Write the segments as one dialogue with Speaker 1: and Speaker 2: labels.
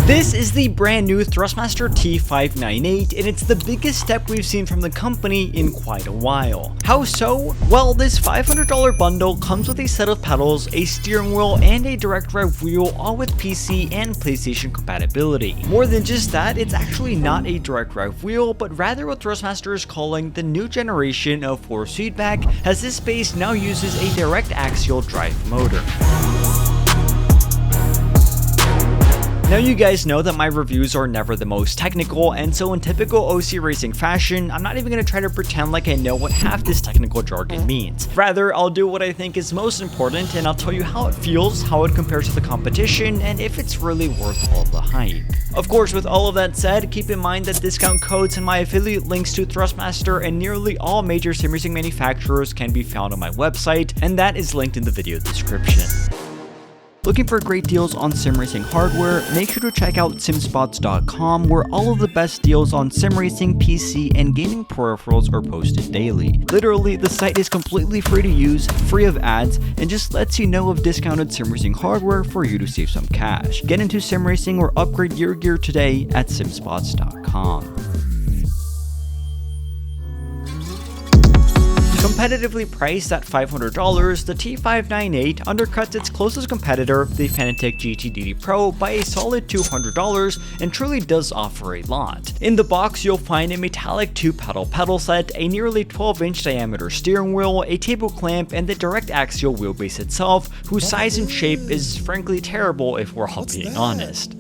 Speaker 1: This is the brand new Thrustmaster T598, and it's the biggest step we've seen from the company in quite a while. How so? Well, this $500 bundle comes with a set of pedals, a steering wheel, and a direct drive wheel, all with PC and PlayStation compatibility. More than just that, it's actually not a direct drive wheel, but rather what Thrustmaster is calling the new generation of force feedback, as this base now uses a direct axial drive motor. Now you guys know that my reviews are never the most technical, and so in typical OC racing fashion, I'm not even going to try to pretend like I know what half this technical jargon means. Rather, I'll do what I think is most important, and I'll tell you how it feels, how it compares to the competition, and if it's really worth all the hype. Of course, with all of that said, keep in mind that discount codes and my affiliate links to Thrustmaster and nearly all major sim racing manufacturers can be found on my website, and that is linked in the video description. Looking for great deals on sim racing hardware? Make sure to check out simspots.com, where all of the best deals on sim racing, PC, and gaming peripherals are posted daily. Literally, the site is completely free to use, free of ads, and just lets you know of discounted sim racing hardware for you to save some cash. Get into sim racing or upgrade your gear today at simspots.com. Competitively priced at $500, the T598 undercuts its closest competitor, the Fanatec GT Pro, by a solid $200 and truly does offer a lot. In the box, you'll find a metallic 2-pedal set, a nearly 12-inch diameter steering wheel, a table clamp, and the direct axial wheelbase itself, whose size and shape is frankly terrible if we're all being honest.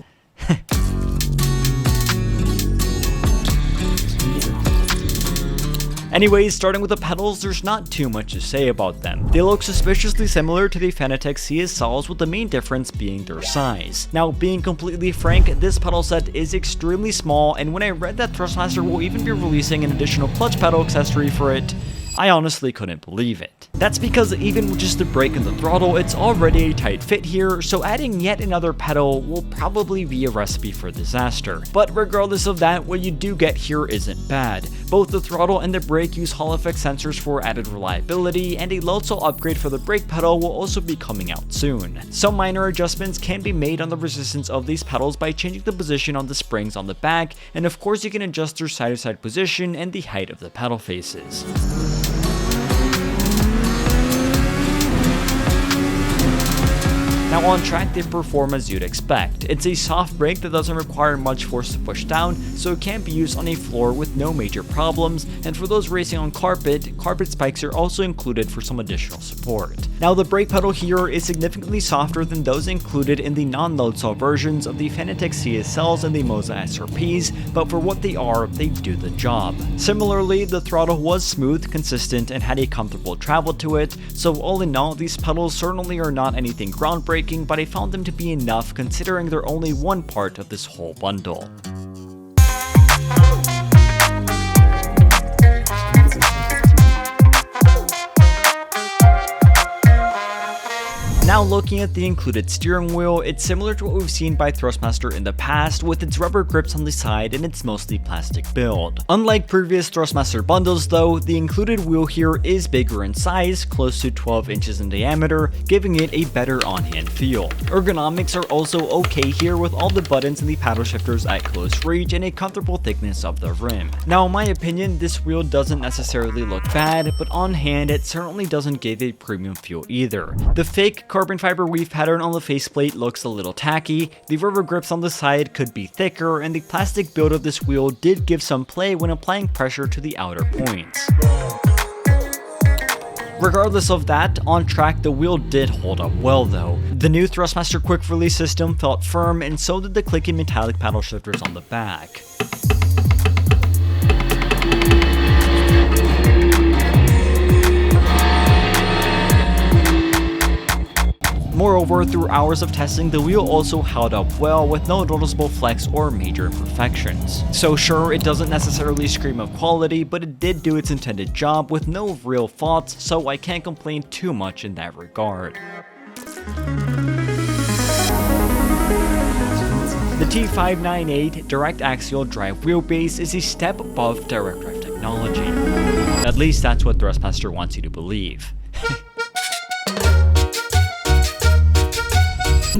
Speaker 1: Anyways, starting with the pedals, there's not too much to say about them. They look suspiciously similar to the Fanatec CSLs, with the main difference being their size. Now, being completely frank, this pedal set is extremely small, and when I read that Thrustmaster will even be releasing an additional clutch pedal accessory for it, I honestly couldn't believe it. That's because even with just the brake and the throttle, it's already a tight fit here, so adding yet another pedal will probably be a recipe for disaster. But regardless of that, what you do get here isn't bad. Both the throttle and the brake use Hall effect sensors for added reliability, and a load cell upgrade for the brake pedal will also be coming out soon. Some minor adjustments can be made on the resistance of these pedals by changing the position on the springs on the back, and of course you can adjust their side-to-side position and the height of the pedal faces. Now on track, they perform as you'd expect. It's a soft brake that doesn't require much force to push down, so it can be used on a floor with no major problems, and for those racing on carpet spikes are also included for some additional support. Now the brake pedal here is significantly softer than those included in the non-load cell versions of the Fanatec CSLs and the Moza SRPs, but for what they are, they do the job. Similarly, the throttle was smooth, consistent, and had a comfortable travel to it, so all in all, these pedals certainly are not anything groundbreaking, but I found them to be enough considering they're only one part of this whole bundle. Now looking at the included steering wheel, it's similar to what we've seen by Thrustmaster in the past, with its rubber grips on the side and its mostly plastic build. Unlike previous Thrustmaster bundles though, the included wheel here is bigger in size, close to 12 inches in diameter, giving it a better on-hand feel. Ergonomics are also okay here, with all the buttons and the paddle shifters at close reach and a comfortable thickness of the rim. Now in my opinion, this wheel doesn't necessarily look bad, but on hand it certainly doesn't give a premium feel either. The fake carbon fiber weave pattern on the faceplate looks a little tacky, the rubber grips on the side could be thicker, and the plastic build of this wheel did give some play when applying pressure to the outer points. Regardless of that, on track the wheel did hold up well though. The new Thrustmaster quick release system felt firm, and so did the clicky metallic paddle shifters on the back. Moreover, through hours of testing, the wheel also held up well with no noticeable flex or major imperfections. So sure, it doesn't necessarily scream of quality, but it did do its intended job with no real faults, so I can't complain too much in that regard. The T598 direct axial drive wheelbase is a step above direct drive technology. At least that's what Thrustmaster wants you to believe.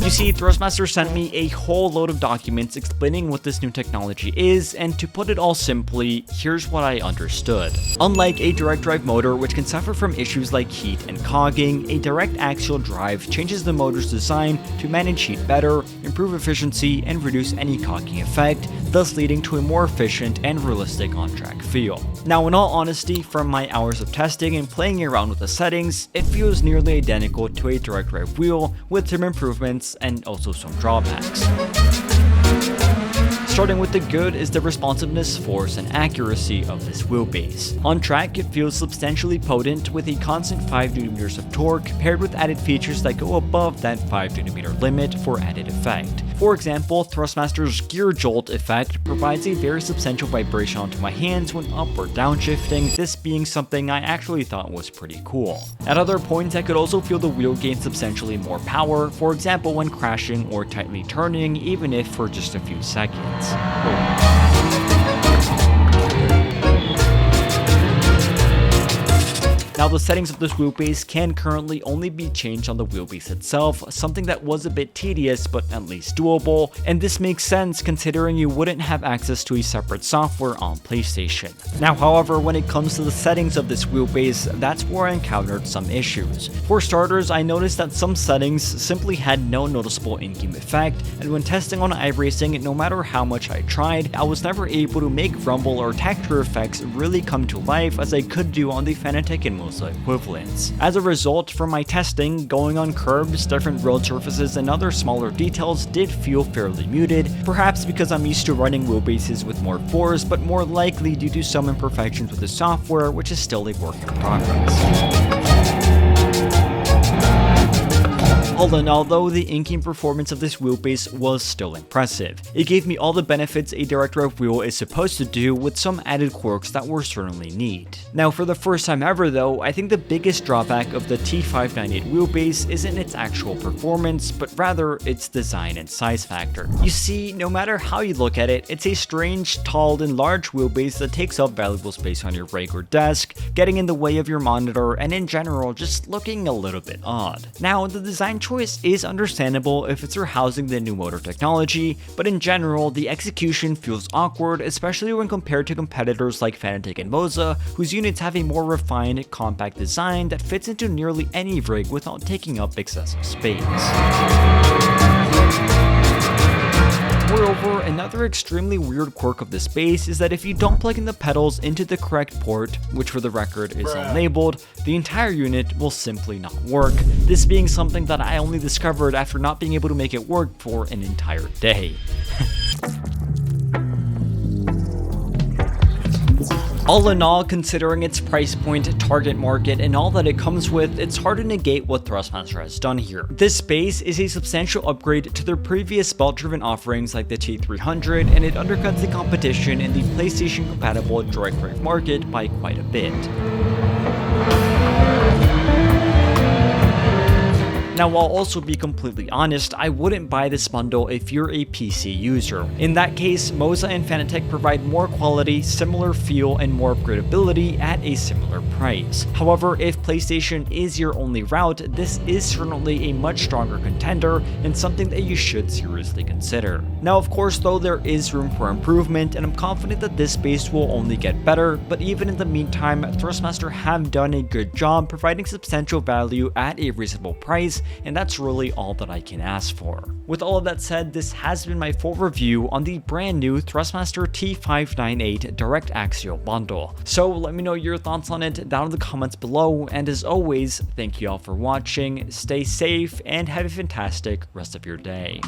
Speaker 1: You see, Thrustmaster sent me a whole load of documents explaining what this new technology is, and to put it all simply, here's what I understood. Unlike a direct drive motor, which can suffer from issues like heat and cogging, a direct axial drive changes the motor's design to manage heat better, improve efficiency, and reduce any cogging effect, thus leading to a more efficient and realistic on-track feel. Now, in all honesty, from my hours of testing and playing around with the settings, it feels nearly identical to a direct drive wheel, with some improvements and also some drawbacks. Starting with the good is the responsiveness, force, and accuracy of this wheelbase. On track, it feels substantially potent with a constant 5Nm of torque paired with added features that go above that 5Nm limit for added effect. For example, Thrustmaster's gear jolt effect provides a very substantial vibration onto my hands when up or downshifting, this being something I actually thought was pretty cool. At other points, I could also feel the wheel gain substantially more power, for example when crashing or tightly turning, even if for just a few seconds. Now, the settings of this wheelbase can currently only be changed on the wheelbase itself, something that was a bit tedious but at least doable, and this makes sense considering you wouldn't have access to a separate software on PlayStation. Now, however, when it comes to the settings of this wheelbase, that's where I encountered some issues. For starters, I noticed that some settings simply had no noticeable in-game effect, and when testing on iRacing, no matter how much I tried, I was never able to make rumble or texture effects really come to life as I could do on the Fanatec and equivalents. As a result, from my testing, going on curbs, different road surfaces, and other smaller details did feel fairly muted, perhaps because I'm used to running wheelbases with more force, but more likely due to some imperfections with the software, which is still a work in progress. All in all though, the in-game performance of this wheelbase was still impressive. It gave me all the benefits a direct drive wheel is supposed to do, with some added quirks that were certainly neat. Now, for the first time ever though, I think the biggest drawback of the T598 wheelbase isn't its actual performance, but rather its design and size factor. You see, no matter how you look at it, it's a strange, tall, and large wheelbase that takes up valuable space on your rig or desk, getting in the way of your monitor, and in general, just looking a little bit odd. Now, the design choice is understandable if it's for housing the new motor technology, but in general, the execution feels awkward, especially when compared to competitors like Fanatec and Moza, whose units have a more refined, compact design that fits into nearly any rig without taking up excessive space. Moreover, another extremely weird quirk of this base is that if you don't plug in the pedals into the correct port, which for the record is unlabeled, the entire unit will simply not work, this being something that I only discovered after not being able to make it work for an entire day. All in all, considering its price point, target market, and all that it comes with, it's hard to negate what Thrustmaster has done here. This base is a substantial upgrade to their previous belt-driven offerings like the T300, and it undercuts the competition in the PlayStation-compatible direct drive market by quite a bit. Now, I'll also be completely honest, I wouldn't buy this bundle if you're a PC user. In that case, Moza and Fanatec provide more quality, similar feel, and more upgradability at a similar price. However, if PlayStation is your only route, this is certainly a much stronger contender and something that you should seriously consider. Now, of course, though, there is room for improvement, and I'm confident that this base will only get better, but even in the meantime, Thrustmaster have done a good job providing substantial value at a reasonable price, and that's really all that I can ask for. With all of that said, this has been my full review on the brand new Thrustmaster T598 Direct Axial Bundle. So let me know your thoughts on it down in the comments below, and as always, thank you all for watching, stay safe, and have a fantastic rest of your day.